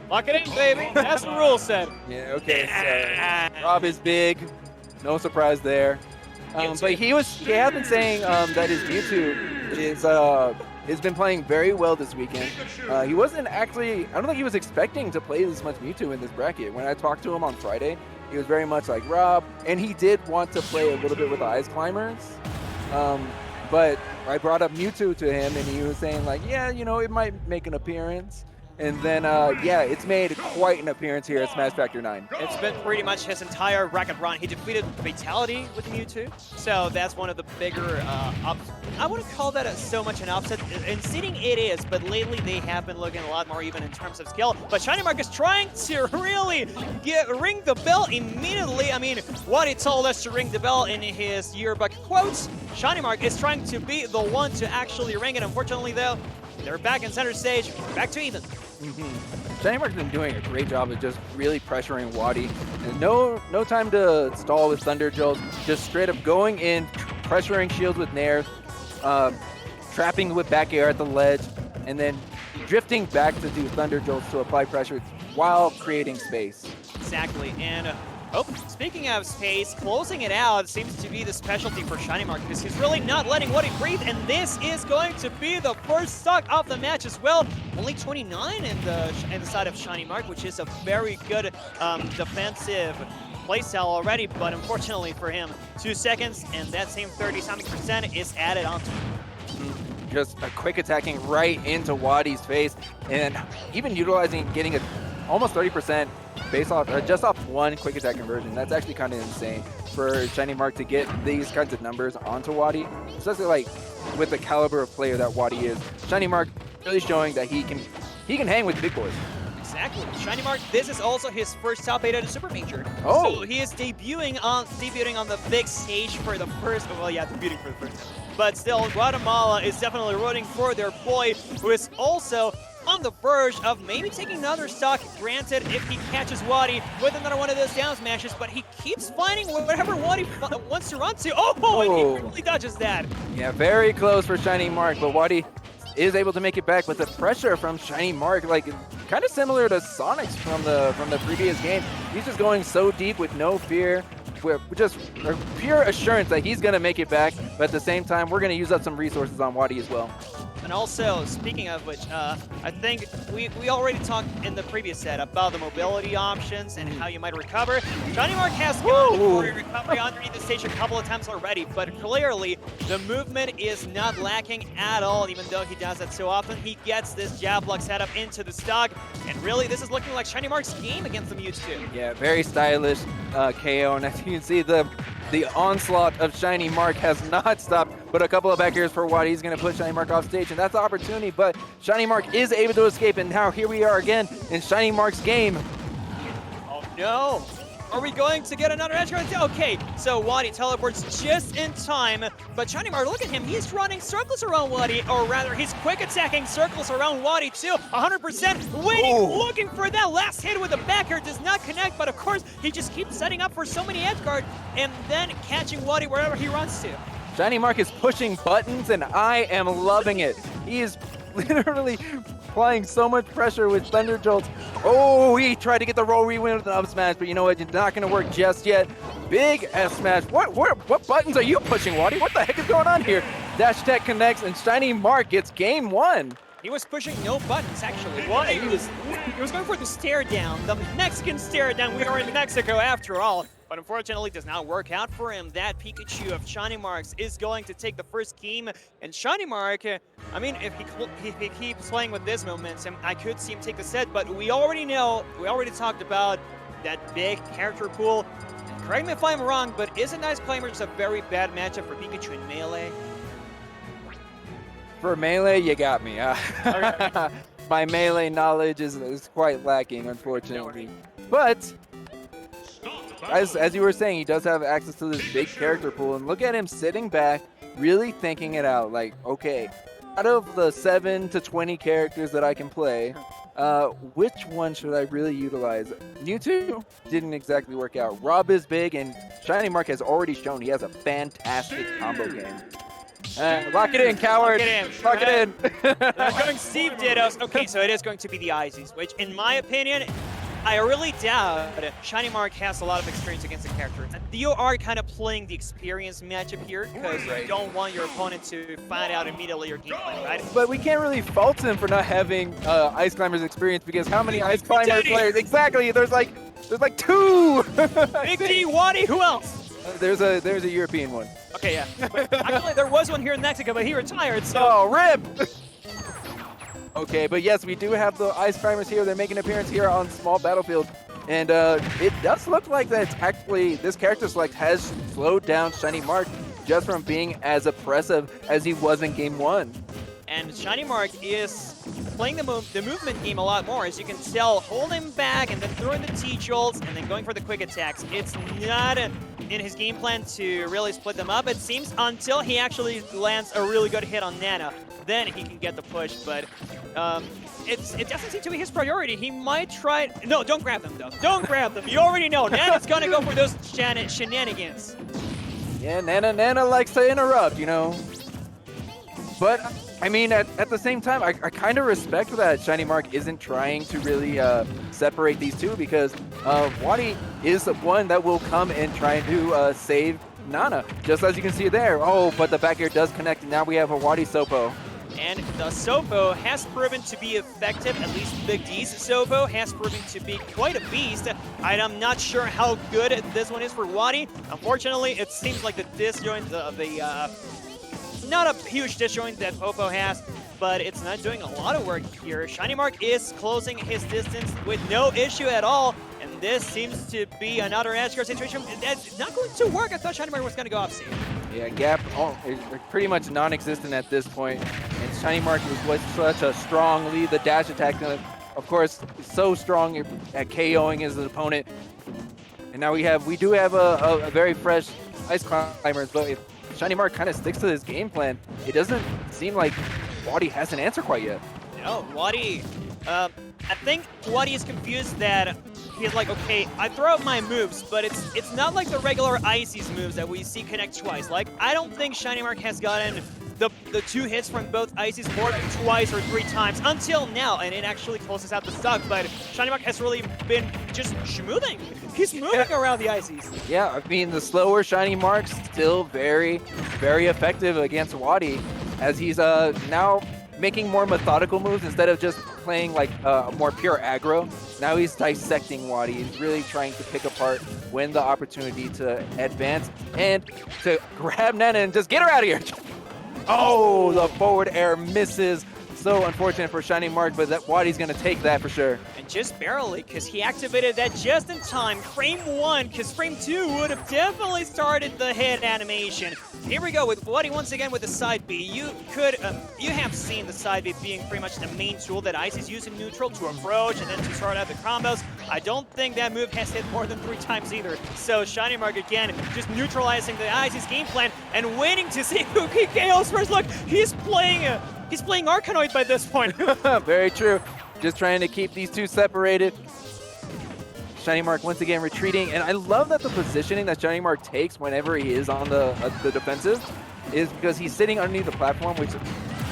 Lock it in, baby. That's the rule set. Yeah, okay, so Rob is big. No surprise there. But he had been saying that his Mewtwo has been playing very well this weekend. He wasn't actually, I don't think he was expecting to play this much Mewtwo in this bracket. When I talked to him on Friday, he was very much like Rob, and he did want to play a little bit with the Ice Climbers. But I brought up Mewtwo to him, and he was saying like, yeah, you know, it might make an appearance. And then, yeah, it's made quite an appearance here at Smash Factor 9. It's been pretty much his entire bracket run. He defeated Fatality with Mewtwo, so that's one of the bigger, I wouldn't call that so much an upset. In seeding it is, but lately they have been looking a lot more even in terms of skill. But ShinyMark is trying to really ring the bell immediately. I mean, WaDi told us to ring the bell in his yearbook quotes. ShinyMark is trying to be the one to actually ring it. Unfortunately, though, they're back in center stage, back to even. ShinyMark's been doing a great job of just really pressuring WaDi. And no time to stall with Thunder Jolts, just straight up going in, pressuring shields with Nair, trapping with back air at the ledge, and then drifting back to do Thunder Jolts to apply pressure while creating space. Exactly, and speaking of space, closing it out seems to be the specialty for ShinyMark because he's really not letting WaDi breathe, and this is going to be the first stock of the match as well. Only 29 in the side of ShinyMark, which is a very good defensive playstyle already, but unfortunately for him, 2 seconds, and that same 30-something% is added onto him. Just a quick attacking right into WaDi's face, and even utilizing getting a almost 30% based off just off one quick attack conversion. That's actually kind of insane for ShinyMark to get these kinds of numbers onto WaDi, especially like with the caliber of player that WaDi is. ShinyMark really showing that he can hang with big boys. Exactly. ShinyMark, this is also his first top 8 at a Super Major. Oh! So he is debuting on the big stage for the first, well, yeah, debuting for the first time. But still, Guatemala is definitely rooting for their boy, who is also on the verge of maybe taking another stock, granted, if he catches WaDi with another one of those down smashes, but he keeps finding whatever WaDi wants to run to. Oh, and he really dodges that. Yeah, very close for ShinyMark, but WaDi is able to make it back with the pressure from ShinyMark, like kind of similar to Sonic's from the previous game. He's just going so deep with no fear, with just a pure assurance that he's going to make it back, but at the same time, we're going to use up some resources on WaDi as well. And also, speaking of which, I think we already talked in the previous set about the mobility options and how you might recover. ShinyMark has gone for recovery underneath the stage a couple of times already, but clearly the movement is not lacking at all, even though he does that so often. He gets this jab block set up into the stock, and really this is looking like ShinyMark's game against the Mewtwo. Yeah, very stylish KO, and as you can see, the onslaught of ShinyMark has not stopped, but a couple of back airs for WaDi. He's going to put ShinyMark off stage, and that's the opportunity, but ShinyMark is able to escape, and now here we are again in ShinyMark's game. Oh no! Are we going to get another edge guard? Okay, so WaDi teleports just in time, but ShinyMark, look at him, he's running circles around WaDi, or rather, he's quick attacking circles around WaDi too, 100%, waiting, looking for that last hit with the back air, does not connect, but of course, he just keeps setting up for so many edge guard, and then catching WaDi wherever he runs to. ShinyMark is pushing buttons, and I am loving it. He is literally applying so much pressure with Thunder Jolts. Oh, he tried to get the roll rewind with an up smash, but you know what? It's not going to work just yet. Big S smash. What buttons are you pushing, WaDi? What the heck is going on here? Dash Tech connects, and ShinyMark gets game 1. He was pushing no buttons, actually. He was going for the stare down, the Mexican stare down. We are in Mexico after all. But unfortunately, does not work out for him. That Pikachu of ShinyMark's is going to take the first game. And ShinyMark, I mean, if he keeps playing with this momentum, I could see him take the set. But we already know, we already talked about that big character pool. And correct me if I'm wrong, but isn't Ice Climber just a very bad matchup for Pikachu in Melee? For Melee, you got me. My Melee knowledge is quite lacking, unfortunately. But as you were saying, he does have access to this big character pool, and look at him sitting back, really thinking it out. Like, okay, out of the 7 to 20 characters that I can play, which one should I really utilize? Mewtwo didn't exactly work out. Rob is big, and ShinyMark has already shown he has a fantastic combo game. Lock it in, coward. Lock it in. They're going Steve Dittos. Okay, so it is going to be the Ices, which, in my opinion, I really doubt ShinyMark has a lot of experience against the character. You are kind of playing the experience matchup here because you don't want your opponent to find out immediately your game plan, right? But we can't really fault him for not having Ice Climbers experience because how many Ice Climber players? Exactly. There's like 2. Big D, WaDi, who else? There's a European one. Okay, yeah. But actually, there was one here in Mexico, but he retired, so... Oh, RIP! Okay, but yes, we do have the Ice Climbers here. They're making an appearance here on Small Battlefield. And it does look like that actually this character select has slowed down ShinyMark just from being as oppressive as he was in Game 1. And ShinyMark is playing the movement game a lot more. As you can tell, holding back and then throwing the T-Jolts and then going for the quick attacks. It's not in his game plan to really split them up, it seems, until he actually lands a really good hit on Nana. Then he can get the push, but it doesn't seem to be his priority. He might try... No, don't grab them, though. Don't grab them. You already know. Nana's going to go for those shenanigans. Yeah, Nana likes to interrupt, you know. But, I mean, at the same time, I kind of respect that ShinyMark isn't trying to really separate these two because WaDi is the one that will come and try to save Nana, just as you can see there. Oh, but the back air does connect, and now we have a WaDi Sopo. And the Sopo has proven to be effective, at least Big D's Sopo has proven to be quite a beast. I'm not sure how good this one is for WaDi. Unfortunately, it seems like the disjoint of the... not a huge disjoint that Popo has, but it's not doing a lot of work here. ShinyMark is closing his distance with no issue at all, and this seems to be another edge guard situation that's not going to work. I thought ShinyMark was going to go off-seed. Yeah, gap is pretty much non-existent at this point, and ShinyMark was such a strong lead. The dash attack, of course, is so strong at KOing his opponent. And now we do have a very fresh Ice Climbers, but if ShinyMark kind of sticks to his game plan, it doesn't seem like WaDi has an answer quite yet. No, WaDi, I think WaDi is confused that he's like, okay, I throw out my moves, but it's not like the regular Icy's moves that we see connect twice. Like, I don't think ShinyMark has gotten the 2 hits from both Icy's more than twice or 3 times until now, and it actually closes out the stock, but ShinyMark has really been just smoothing. He's moving around the Icy's. Yeah, I mean, the slower ShinyMark's still very, very effective against WaDi, as he's now making more methodical moves instead of just playing like more pure aggro. Now he's dissecting WaDi. He's really trying to pick apart when the opportunity to advance and to grab Nana and just get her out of here. Oh, the forward air misses. So unfortunate for ShinyMark, but that WaDi's going to take that for sure. And just barely, because he activated that just in time. Frame 1, because frame 2 would have definitely started the hit animation. Here we go with WaDi once again with the side B. You have seen the side B being pretty much the main tool that Icy's use in neutral to approach and then to start out the combos. I don't think that move has hit more than 3 times either. So ShinyMark again, just neutralizing the Icy's game plan and waiting to see who he KOs first. Look, he's playing Arkanoid by this point. Very true. Just trying to keep these two separated. ShinyMark once again retreating, and I love that the positioning that ShinyMark takes whenever he is on the defensive is because he's sitting underneath the platform, which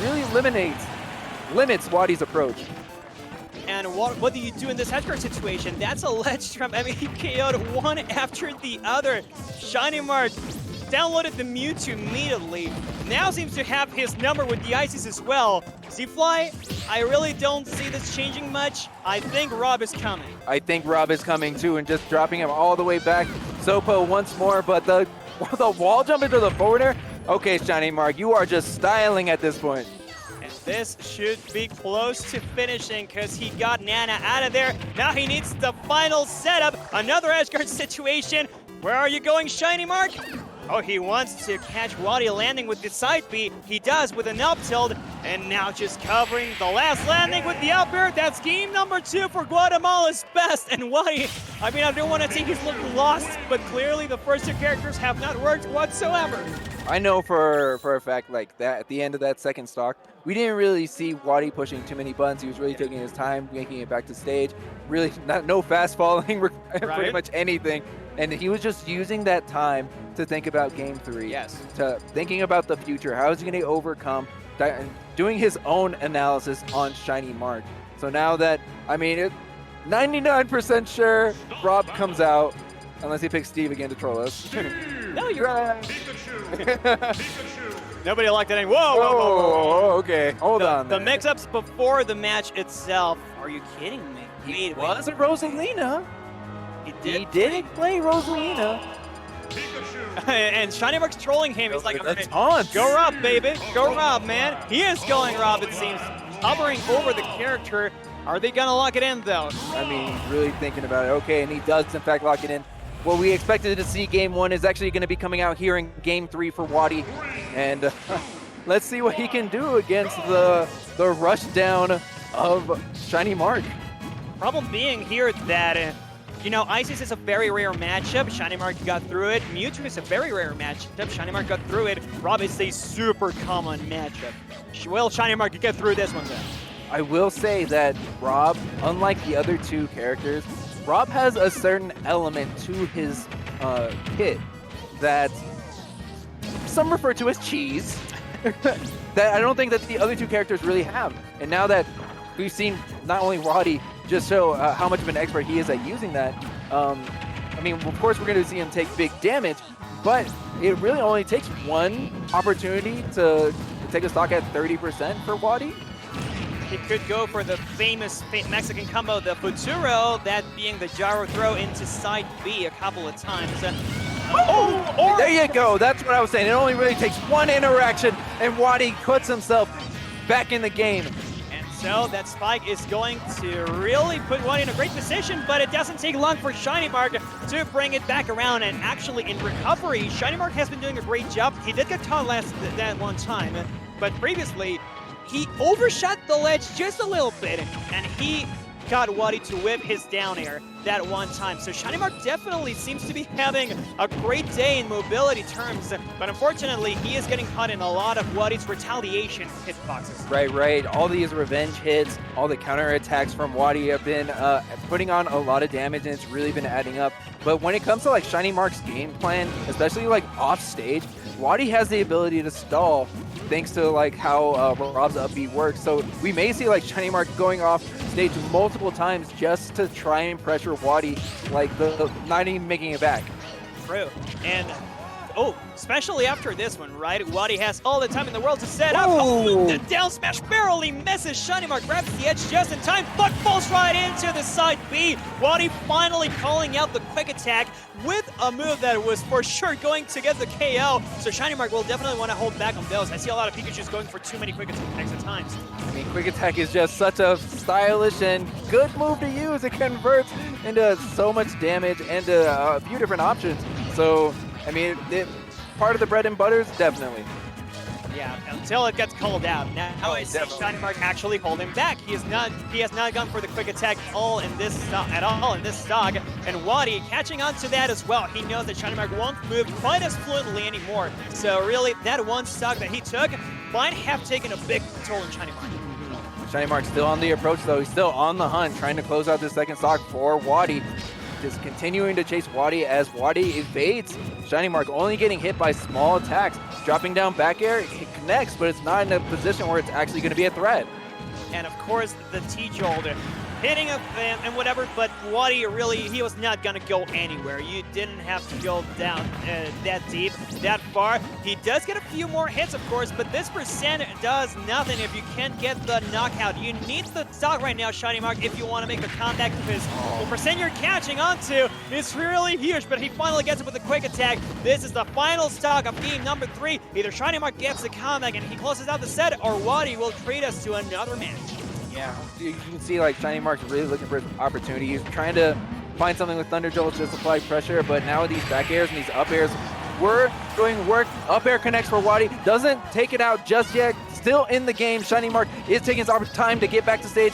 really limits WaDi's approach. And what do you do in this edgeguard situation? That's a ledge trap. I mean, he KO'd one after the other. ShinyMark downloaded the Mewtwo immediately. Now seems to have his number with the Ices as well. Z-Fly, I really don't see this changing much. I think Rob is coming. I think Rob is coming too, and just dropping him all the way back. Sopo once more, but the wall jump into the forward air. Okay, ShinyMark, you are just styling at this point. And this should be close to finishing because he got Nana out of there. Now he needs the final setup. Another edgeguard situation. Where are you going, ShinyMark? Oh, he wants to catch WaDi landing with the side B. He does with an up tilt. And now just covering the last landing with the up air. That's game number 2 for Guatemala's best. And WaDi, I mean, I don't want to say he's looking lost, but clearly the first 2 characters have not worked whatsoever. I know for a fact, like that at the end of that second stock, we didn't really see WaDi pushing too many buttons. He was really taking his time, making it back to stage. Really, no fast falling, pretty much anything. And he was just using that time to think about game 3. Yes. To thinking about the future. How is he going to overcome? Doing his own analysis on ShinyMark. So now that, I mean, 99% sure Rob comes out, unless he picks Steve again to troll us. No, you're right. Nobody liked that. Whoa, okay. Hold on. The mix-ups before the match itself. Are you kidding me? He wasn't Rosalina. He did play Rosalina. And ShinyMark's trolling him. He's like, taunt. Go Rob, baby. Go Rob, man. He is going Rob, it seems. Hovering over the character. Are they going to lock it in, though? I mean, he's really thinking about it. Okay, and he does, in fact, lock it in. What we expected to see game 1 is actually going to be coming out here in game 3 for WaDi. And let's see what he can do against the rush down of ShinyMark. Problem being here that, you know, Isis is a very rare matchup. ShinyMark got through it. Mewtwo is a very rare matchup. ShinyMark got through it. Rob is a super common matchup. Will ShinyMark get through this one, then? I will say that Rob, unlike the other 2 characters, Rob has a certain element to his kit that some refer to as cheese that I don't think that the other 2 characters really have. And now that we've seen not only WaDi just show how much of an expert he is at using that, I mean, of course we're going to see him take big damage, but it really only takes one opportunity to take a stock at 30% for WaDi. He could go for the famous Mexican combo, the Futuro, that being the gyro throw into side B a couple of times. There you go. That's what I was saying. It only really takes one interaction, and WaDi puts himself back in the game. And so that spike is going to really put WaDi in a great position, but it doesn't take long for ShinyMark to bring it back around. And actually, in recovery, ShinyMark has been doing a great job. He did get caught that one time, but previously, he overshot the ledge just a little bit, and he got WaDi to whip his down air that one time. So ShinyMark definitely seems to be having a great day in mobility terms, but unfortunately, he is getting caught in a lot of WaDi's retaliation hitboxes. Right. All these revenge hits, all the counter attacks from WaDi have been putting on a lot of damage, and it's really been adding up. But when it comes to like ShinyMark's game plan, especially like off stage, WaDi has the ability to stall thanks to like how Rob's up B works. So we may see like ShinyMark going off stage multiple times just to try and pressure WaDi, like not even making it back. True. And especially after this one, right? WaDi has all the time in the world to set up. The down smash barely misses. ShinyMark grabs the edge just in time, but falls right into the side B. WaDi finally calling out the quick attack with a move that was for sure going to get the KO. So ShinyMark will definitely want to hold back on those. I see a lot of Pikachus going for too many quick attacks at times. I mean, quick attack is just such a stylish and good move to use. It converts into so much damage and a few different options. So, I mean, part of the bread and butters, definitely. Yeah, until it gets called out. Now I see ShinyMark actually hold him back. He has not gone for the quick attack at all in this stock. And WaDi catching on to that as well. He knows that ShinyMark won't move quite as fluently anymore. So really, that one stock that he took might have taken a big toll on ShinyMark. ShinyMark's still on the approach though. He's still on the hunt, trying to close out this second stock for WaDi. Just continuing to chase WaDi as WaDi evades ShinyMark, only getting hit by small attacks. Dropping down back air, it connects, but it's not in a position where it's actually going to be a threat. And of course, the T-Jolt hitting up and whatever, but WaDi really, he was not going to go anywhere. You didn't have to go down that deep, that far. He does get a few more hits, of course, but this percent does nothing if you can't get the knockout. You need the stock right now, ShinyMark, if you want to make the comeback, because the percent you're catching onto is really huge, but he finally gets it with a quick attack. This is the final stock of game number 3. Either ShinyMark gets the comeback and he closes out the set, or WaDi will treat us to another match. Yeah, you can see like ShinyMark's really looking for his opportunity. He's trying to find something with Thunder Jolts to apply pressure, but now with these back airs and these up airs, We're doing work. Up air connects for WaDi. Doesn't take it out just yet. Still in the game. ShinyMark is taking his time to get back to stage.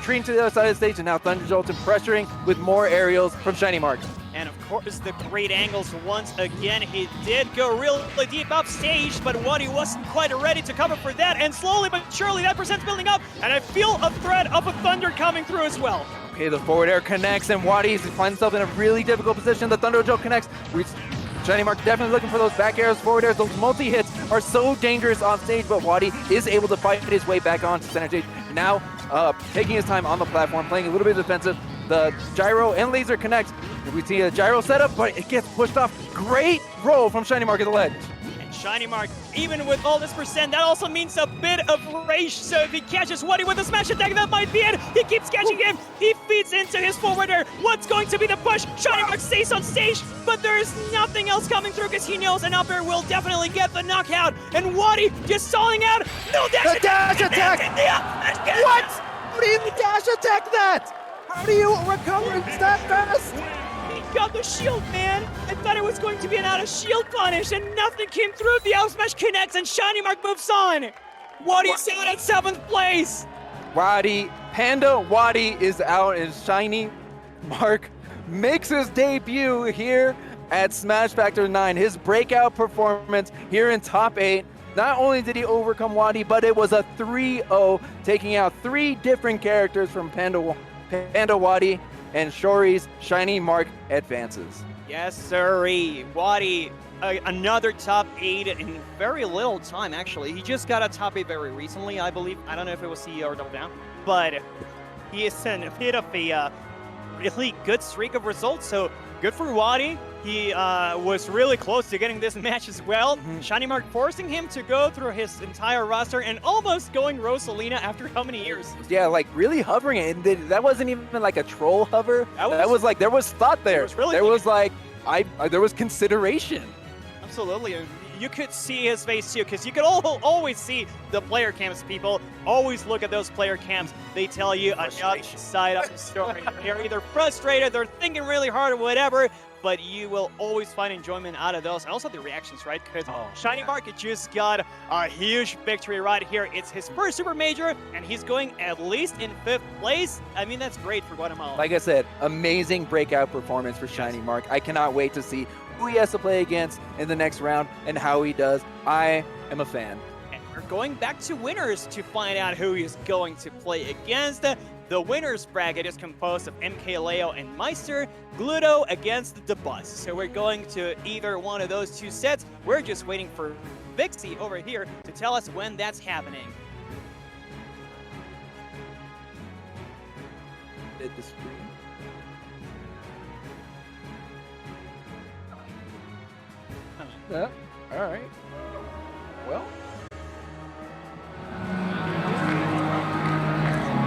Treating to the other side of the stage, and now Thunder Jolt and pressuring with more aerials from ShinyMark. And of course, the great angles once again. He did go really deep upstage, but WaDi wasn't quite ready to cover for that. And slowly but surely, that percent's building up. And I feel a threat of a Thunder coming through as well. Okay, the forward air connects, and WaDi finds himself in a really difficult position. The Thunder Jolt connects. ShinyMark definitely looking for those back airs, forward airs. Those multi-hits are so dangerous on stage, but WaDi is able to fight his way back onto center stage. Now, taking his time on the platform, playing a little bit defensive. The gyro and laser connect. We see a gyro setup, but it gets pushed off. Great roll from ShinyMark at the ledge. And ShinyMark, even with all this percent, that also means a bit of rage. So if he catches WaDi with a smash attack, that might be it. He keeps catching him. He feeds into his forward air. What's going to be the push? ShinyMark stays on stage, but there's nothing else coming through because he knows an up air will definitely get the knockout. And WaDi just stalling out. No dash attack! Dash attack! What? How do you dash attack that? How do you recover that fast? He got the shield, man. I thought it was going to be an out of shield punish, and nothing came through. The out smash connects, and ShinyMark moves on. WaDi's out at 7th place. Panda WaDi is out, and ShinyMark makes his debut here at Smash Factor 9. His breakout performance here in top 8. Not only did he overcome WaDi, but it was a 3-0, taking out 3 different characters from Panda WaDi, and Shori's ShinyMark advances. Yes, sirree. WaDi, another top 8 in very little time, actually. He just got a top 8 very recently, I believe. I don't know if it was CEO or double down, but he is in a bit of a really good streak of results, so good for WaDi. He was really close to getting this match as well. ShinyMark forcing him to go through his entire roster and almost going Rosalina after how many years? Yeah, like really hovering it. And that wasn't even like a troll hover. That was like, there was thought there. There was consideration. Absolutely. You could see his face too, because you could always see the player cams, people. Always look at those player cams. They tell you another side of the story. They're either frustrated, they're thinking really hard or whatever, but you will always find enjoyment out of those. And also the reactions, right? Because ShinyMark just got a huge victory right here. It's his first Super Major, and he's going at least in 5th place. I mean, that's great for Guatemala. Like I said, amazing breakout performance for ShinyMark. I cannot wait to see who he has to play against in the next round and how he does. I am a fan. And we're going back to winners to find out who he's going to play against. The winners bracket is composed of MKLeo and Meister, Gluto against the Bus. So we're going to either one of those 2 sets. We're just waiting for Vixie over here to tell us when that's happening. Hit the screen. Yeah, all right. Well.